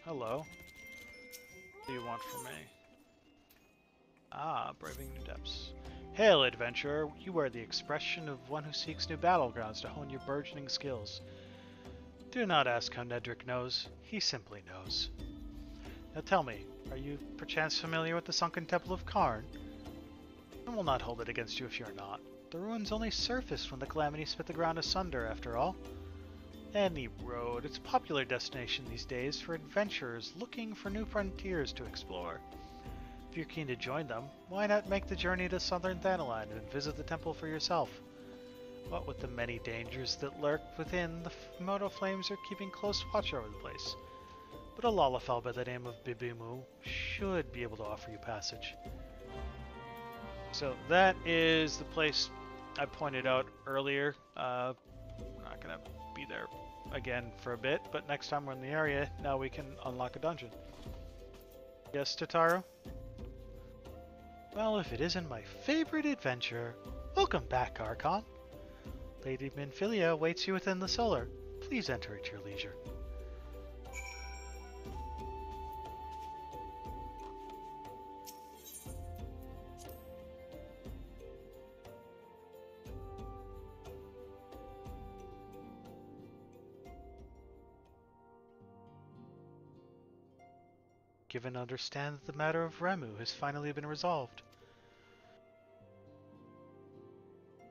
Hello. What do you want from me? Ah, braving new depths. Hail, adventurer! You are the expression of one who seeks new battlegrounds to hone your burgeoning skills. Do not ask how Nedrick knows. He simply knows. Now tell me, are you perchance familiar with the sunken temple of Karn? I will not hold it against you if you are not. The ruins only surfaced when the calamity split the ground asunder, after all. Any road, it's a popular destination these days for adventurers looking for new frontiers to explore. If you're keen to join them, why not make the journey to southern Thanalan and visit the temple for yourself? What with the many dangers that lurk within, the Miqo'te flames are keeping close watch over the place. But a Lalafell by the name of Bibimu should be able to offer you passage. So that is the place I pointed out earlier. We're not going to be there again for a bit, but next time we're in the area, now we can unlock a dungeon. Yes, Totaro? Well, if it isn't my favorite adventure, welcome back, Archon. Lady Minfilia awaits you within the cellar. Please enter at your leisure. Given to understand that the matter of Remu has finally been resolved.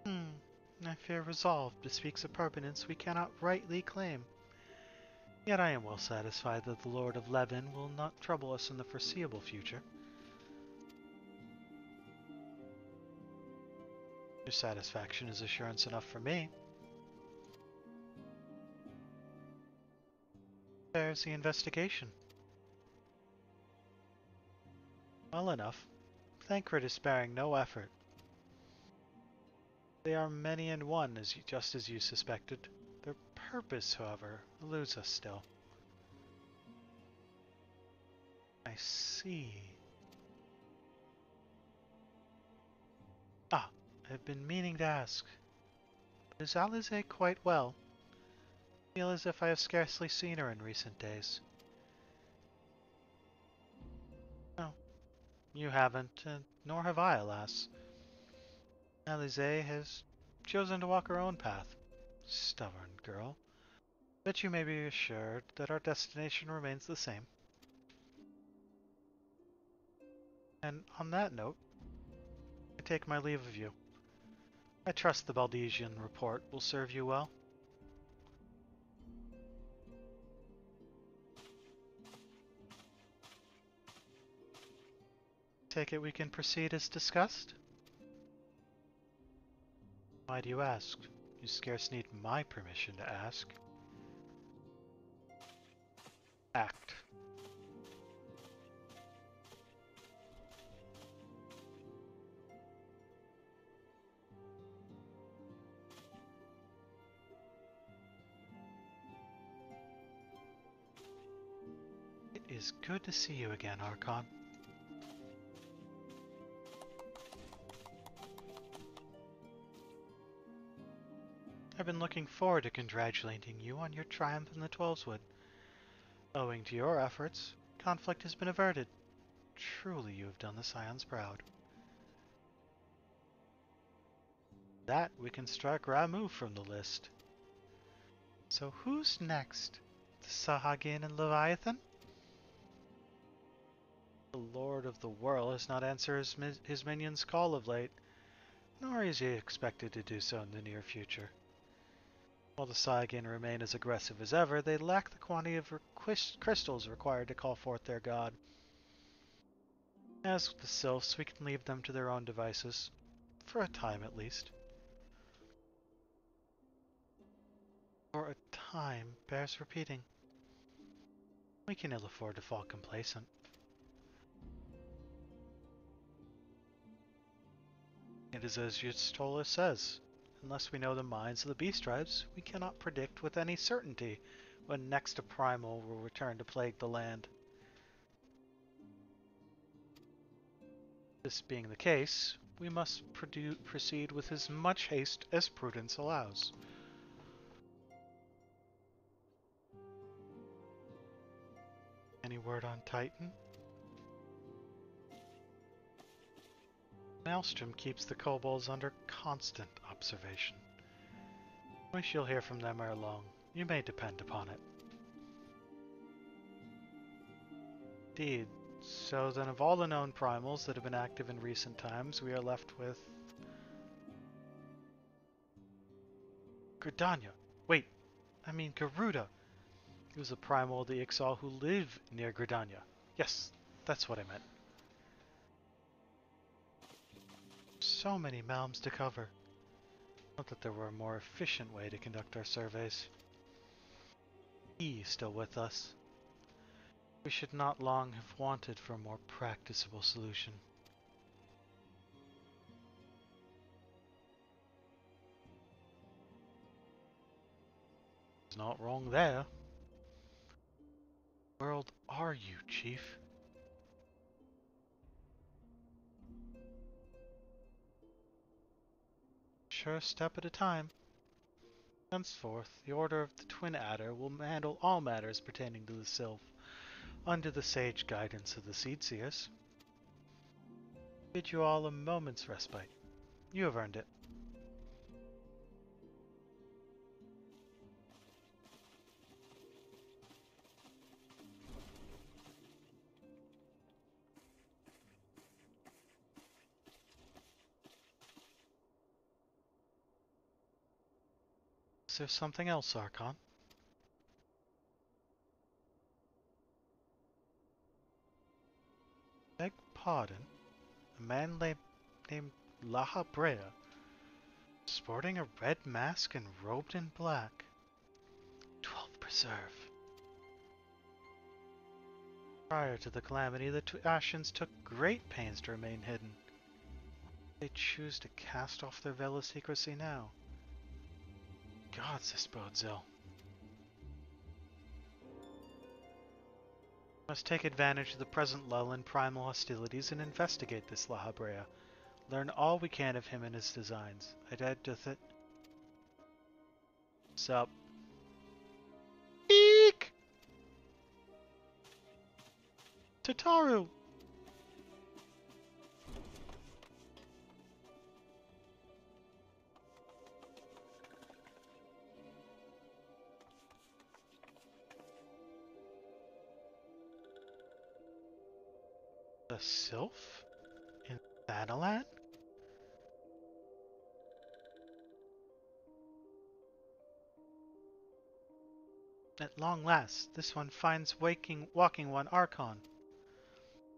I fear resolved bespeaks a permanence we cannot rightly claim. Yet I am well satisfied that the Lord of Levin will not trouble us in the foreseeable future. Your satisfaction is assurance enough for me. There's the investigation. Well enough. Thancred is sparing no effort. They are many and one, just as you suspected. Their purpose, however, eludes us still. I see. Ah, I've been meaning to ask. Is Alize quite well? I feel as if I have scarcely seen her in recent days. No, you haven't, nor have I, alas. Alize has chosen to walk her own path. Stubborn girl. But you may be assured that our destination remains the same. And on that note, I take my leave of you. I trust the Baldesian report will serve you well. Take it we can proceed as discussed? Why do you ask? You scarce need my permission to ask. Act. It is good to see you again, Archon. I've been looking forward to congratulating you on your triumph in the Twelveswood. Owing to your efforts, conflict has been averted. Truly you have done the Scions proud. That we can strike Ramu from the list. So who's next? The Sahagin and Leviathan? The Lord of the Whirl has not answered his minions' call of late, nor is he expected to do so in the near future. While the Sahagin remain as aggressive as ever, they lack the quantity of crystals required to call forth their god. As with the Sylphs, we can leave them to their own devices, for a time at least. For a time bears repeating. We can ill afford to fall complacent. It is as Yustola says. Unless we know the minds of the beast tribes, we cannot predict with any certainty when next a primal will return to plague the land. This being the case, we must proceed with as much haste as prudence allows. Any word on Titan? Maelstrom keeps the kobolds under constant observation. We shall hear from them ere long. You may depend upon it. Indeed. So then of all the known primals that have been active in recent times, we are left with... Gridania. Wait, I mean Garuda. He was a primal of the XIV who live near Gridania. Yes, that's what I meant. So many realms to cover. Not that there were a more efficient way to conduct our surveys. He is still with us. We should not long have wanted for a more practicable solution. It's not wrong there. Where world are you, Chief? Sure, a step at a time. Henceforth, the Order of the Twin Adder will handle all matters pertaining to the Sylph, under the sage guidance of the Seedseers. Bid you all a moment's respite. You have earned it. Is there something else, Archon? Beg pardon? A man named La Brea, sporting a red mask and robed in black. 12th Preserve. Prior to the calamity, the Ashens took great pains to remain hidden. They choose to cast off their veil of secrecy now. Gods, this bodes ill. Must take advantage of the present lull in primal hostilities and investigate this La Brea. Learn all we can of him and his designs. I'd add to it. Sup? Eek! Tataru! The Sylph? In Thanalan? At long last, this one finds walking one Archon.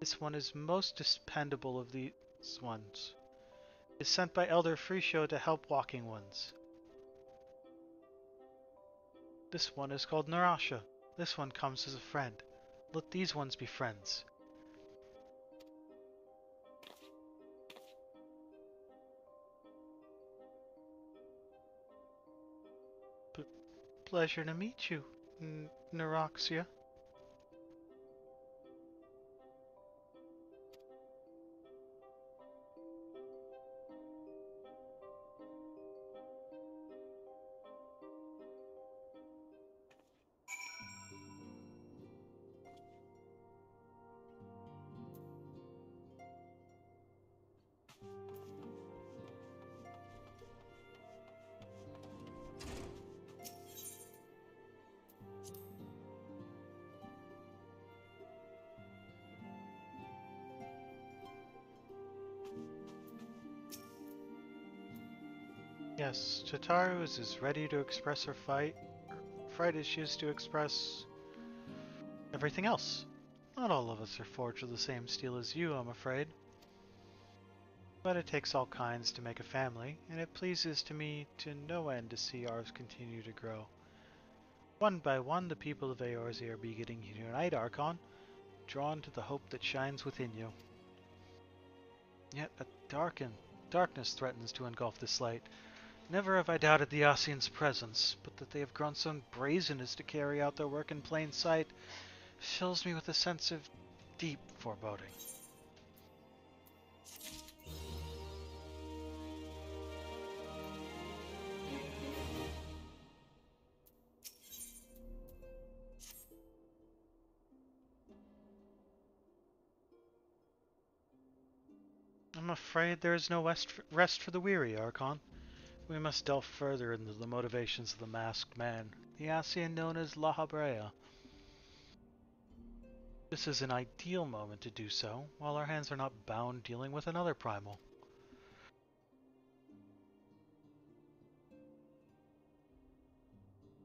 This one is most dependable of these ones. Is sent by Elder Freeshow to help walking ones. This one is called Narasha. This one comes as a friend. Let these ones be friends. Pleasure to meet you, Neroxia. Yes, Tataru is as ready to express her fright as she is to express everything else. Not all of us are forged with the same steel as you, I'm afraid. But it takes all kinds to make a family, and it pleases to me to no end to see ours continue to grow. One by one, the people of Eorzea are beginning to unite, Archon, drawn to the hope that shines within you. Yet a darkness threatens to engulf this light. Never have I doubted the Ascians' presence, but that they have grown so brazen as to carry out their work in plain sight fills me with a sense of deep foreboding. I'm afraid there is no rest for the weary, Archon. We must delve further into the motivations of the masked man, the Ascian known as La Habrea. This is an ideal moment to do so, while our hands are not bound dealing with another primal.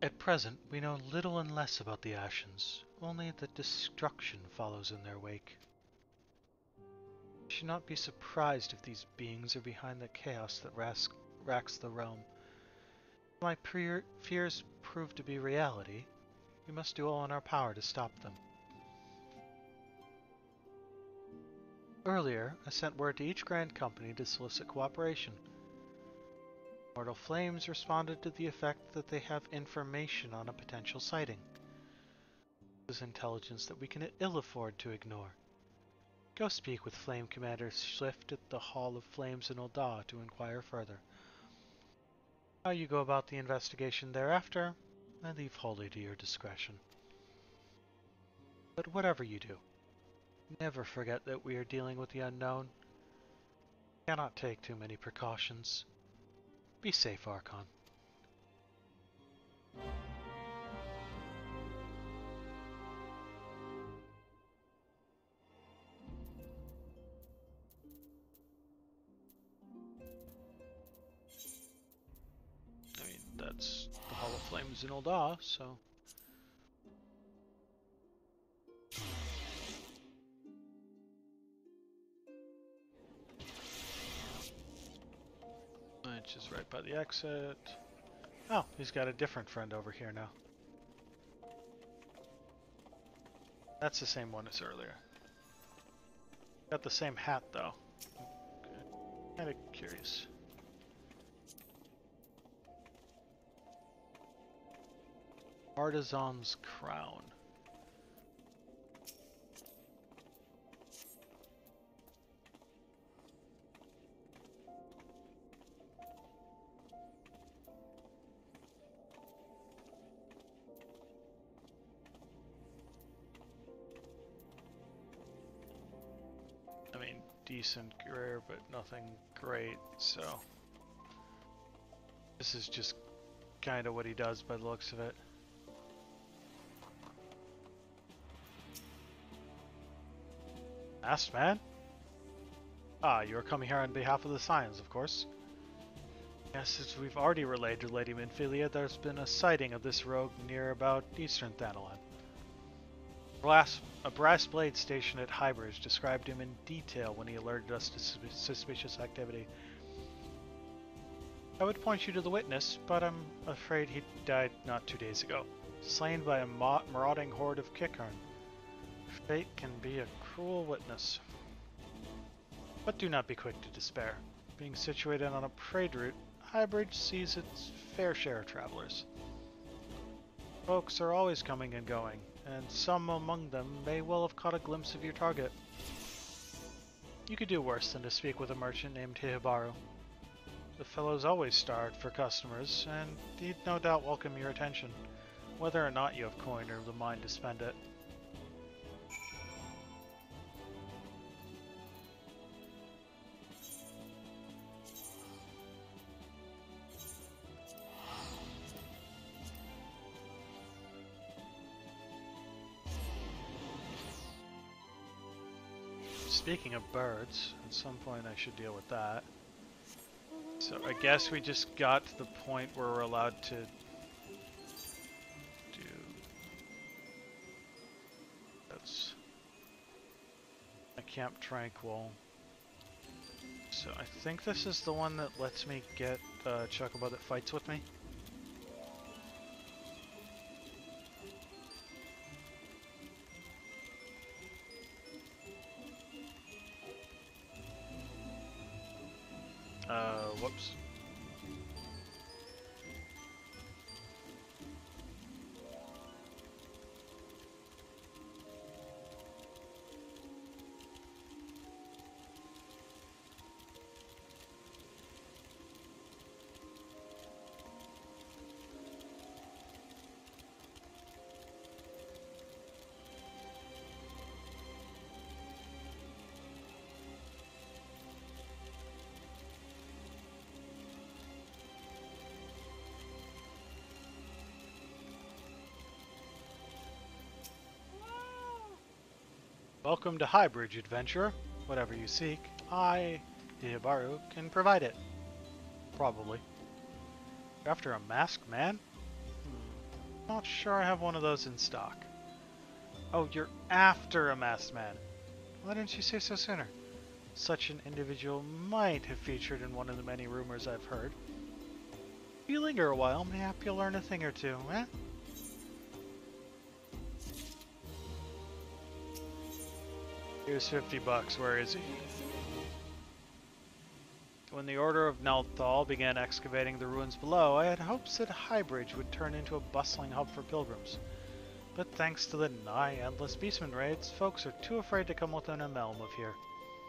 At present, we know little and less about the Ascians, only that destruction follows in their wake. We should not be surprised if these beings are behind the chaos that racks the realm. If my fears prove to be reality, we must do all in our power to stop them. Earlier, I sent word to each Grand Company to solicit cooperation. Mortal Flames responded to the effect that they have information on a potential sighting. This is intelligence that we can ill afford to ignore. Go speak with Flame Commander Swift at the Hall of Flames in Ul'dah to inquire further. How you go about the investigation thereafter, I leave wholly to your discretion. But whatever you do, never forget that we are dealing with the unknown. Cannot take too many precautions. Be safe, Archon. I mean, that's the Hall of Flames in Ul'dah, so... Which is right by the exit. Oh, he's got a different friend over here now. That's the same one as earlier. Got the same hat, though. Kinda curious. Artisan's Crown. I mean, decent gear, but nothing great, so... This is just kind of what he does by the looks of it. Masked man? Ah, you are coming here on behalf of the Scions, of course. Yes, as we've already relayed to Lady Minfilia, there's been a sighting of this rogue near about Eastern Thanalan. A brass blade stationed at Highbridge described him in detail when he alerted us to suspicious activity. I would point you to the witness, but I'm afraid he died not 2 days ago, slain by a marauding horde of Kikarn. Fate can be a cruel witness. But do not be quick to despair. Being situated on a trade route, Highbridge sees its fair share of travelers. Folks are always coming and going, and some among them may well have caught a glimpse of your target. You could do worse than to speak with a merchant named Hihibaru. The fellow's always starved for customers, and he'd no doubt welcome your attention, whether or not you have coin or the mind to spend it. Speaking of birds, at some point I should deal with that. So I guess we just got to the point where we're allowed to do... That's... a Camp Tranquil. So I think this is the one that lets me get a Chocobo that fights with me. Whoops. Welcome to Highbridge, adventurer. Whatever you seek, I, Hibaru, can provide it. Probably. You're after a masked man? Not sure I have one of those in stock. Oh, you're after a masked man. Why didn't you say so sooner? Such an individual might have featured in one of the many rumors I've heard. If you linger a while, mayhap you'll learn a thing or two, eh? Here's $50. Where is he? When the Order of Nelthal began excavating the ruins below, I had hopes that Highbridge would turn into a bustling hub for pilgrims. But thanks to the nigh-endless beastman raids, folks are too afraid to come within a melm of here.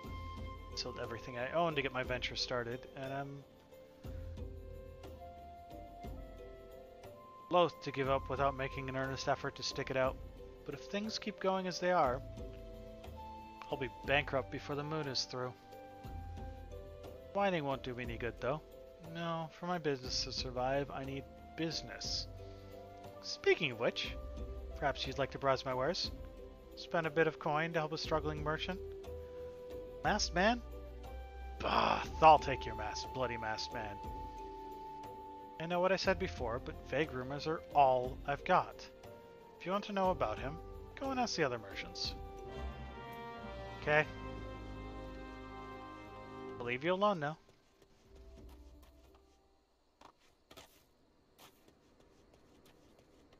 I sold everything I owned to get my venture started, and I'm loath to give up without making an earnest effort to stick it out. But if things keep going as they are, I'll be bankrupt before the moon is through. Whining won't do me any good, though. No, for my business to survive, I need business. Speaking of which, perhaps you'd like to browse my wares? Spend a bit of coin to help a struggling merchant? Masked man? Bah, I'll take your bloody masked man. I know what I said before, but vague rumors are all I've got. If you want to know about him, go and ask the other merchants. Okay? I'll leave you alone now.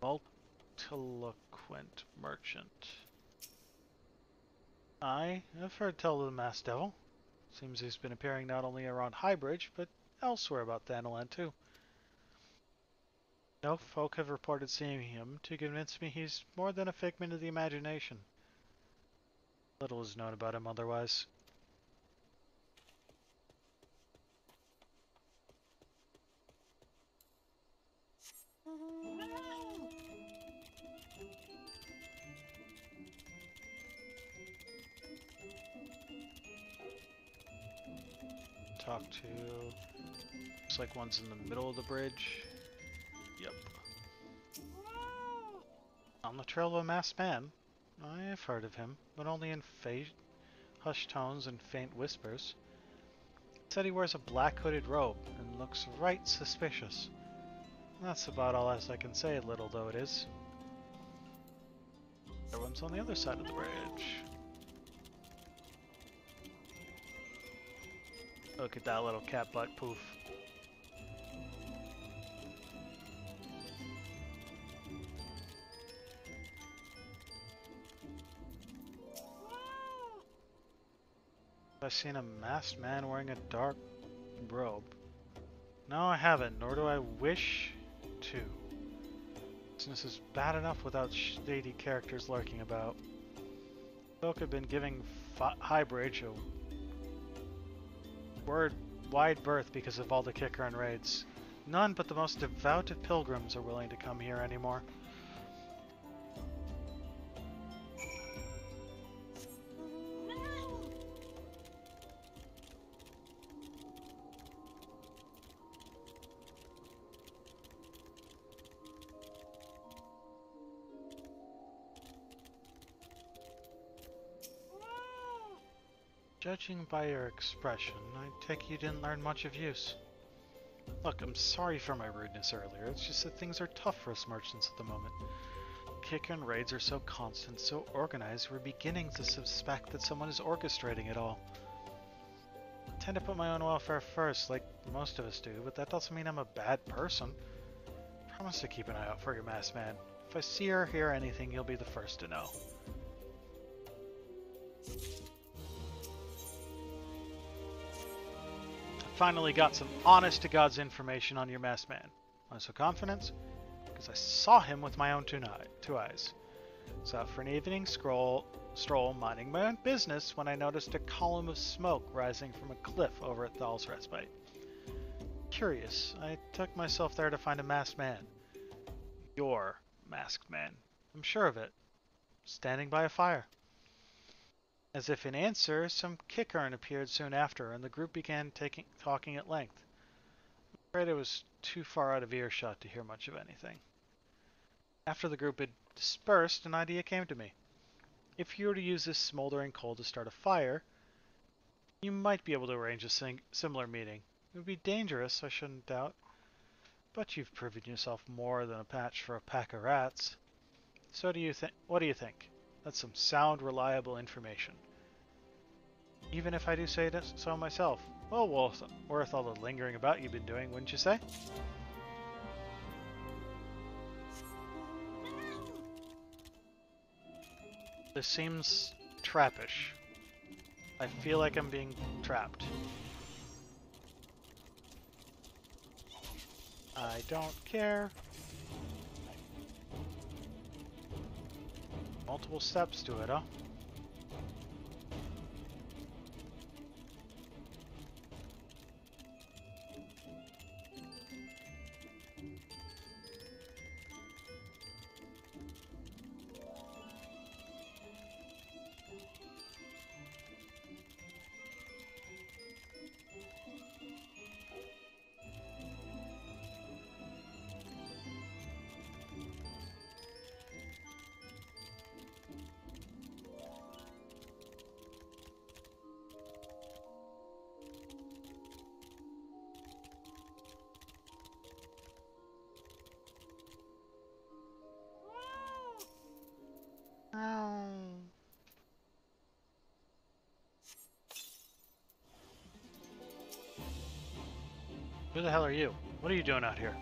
Multiloquent merchant. I have heard tell of the masked devil. Seems he's been appearing not only around Highbridge, but elsewhere about Thanalan too. No folk have reported seeing him to convince me he's more than a figment of the imagination. Little is known about him otherwise. Talk to... Looks like one's in the middle of the bridge. Yep. On the trail of a masked man. I have heard of him, but only in hushed tones and faint whispers. Said he wears a black hooded robe and looks right suspicious. That's about all else I can say, little though it is. Everyone's on the other side of the bridge. Look at that little cat butt poof. I've seen a masked man wearing a dark robe. No, I haven't, nor do I wish to. Business is bad enough without shady characters lurking about. Folk have been giving Highbridge a wide berth because of all the kicker and raids. None but the most devout of pilgrims are willing to come here anymore. Judging by your expression, I take you didn't learn much of use. Look, I'm sorry for my rudeness earlier, it's just that things are tough for us merchants at the moment. Kicker and raids are so constant, so organized, we're beginning to suspect that someone is orchestrating it all. I tend to put my own welfare first, like most of us do, but that doesn't mean I'm a bad person. Promise to keep an eye out for your masked man. If I see or hear anything, you'll be the first to know. Finally got some honest-to-God's information on your masked man. Why so confident? Because I saw him with my own two eyes. Was out for an evening stroll minding my own business when I noticed a column of smoke rising from a cliff over at Thal's Respite. Curious, I took myself there to find a masked man. Your masked man. I'm sure of it. Standing by a fire. As if in answer, some kickern appeared soon after, and the group began talking at length. I'm afraid I was too far out of earshot to hear much of anything. After the group had dispersed, an idea came to me. If you were to use this smoldering coal to start a fire, you might be able to arrange a similar meeting. It would be dangerous, I shouldn't doubt, but you've proven yourself more than a match for a pack of rats. So do you think? What do you think? That's some sound, reliable information. Even if I do say so myself. Well, worth all the lingering about you've been doing, wouldn't you say? This seems trappish. I feel like I'm being trapped. I don't care. Multiple steps to it, huh? Who the hell are you? What are you doing out here?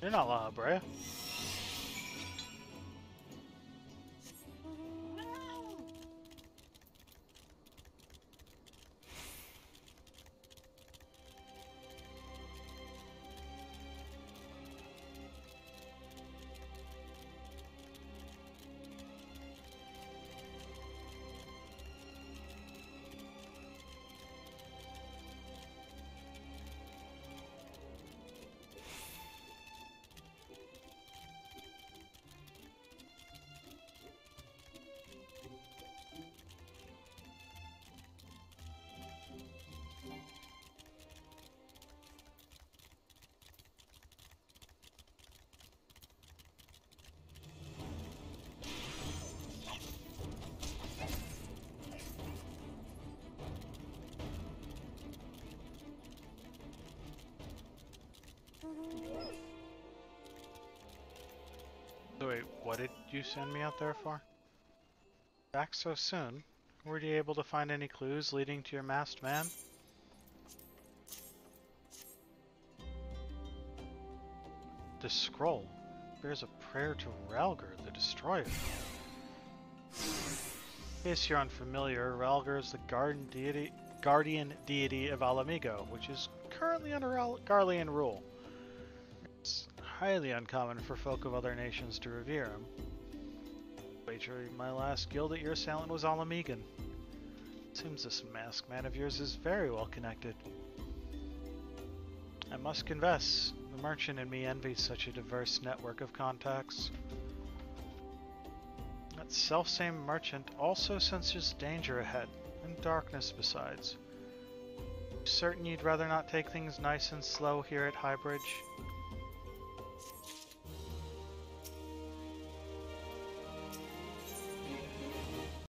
You're not La Brea. So wait, what did you send me out there for? Back so soon? Were you able to find any clues leading to your masked man? The scroll bears a prayer to Ralger, the Destroyer. In case you're unfamiliar, Ralger is the guardian deity of Alamigo, which is currently under Garlean rule. It's highly uncommon for folk of other nations to revere him. Wager my last guild at your assailant was Alamigan. Seems this masked man of yours is very well connected. I must confess, the merchant in me envies such a diverse network of contacts. That selfsame merchant also senses danger ahead, and darkness besides. Certain you'd rather not take things nice and slow here at Highbridge?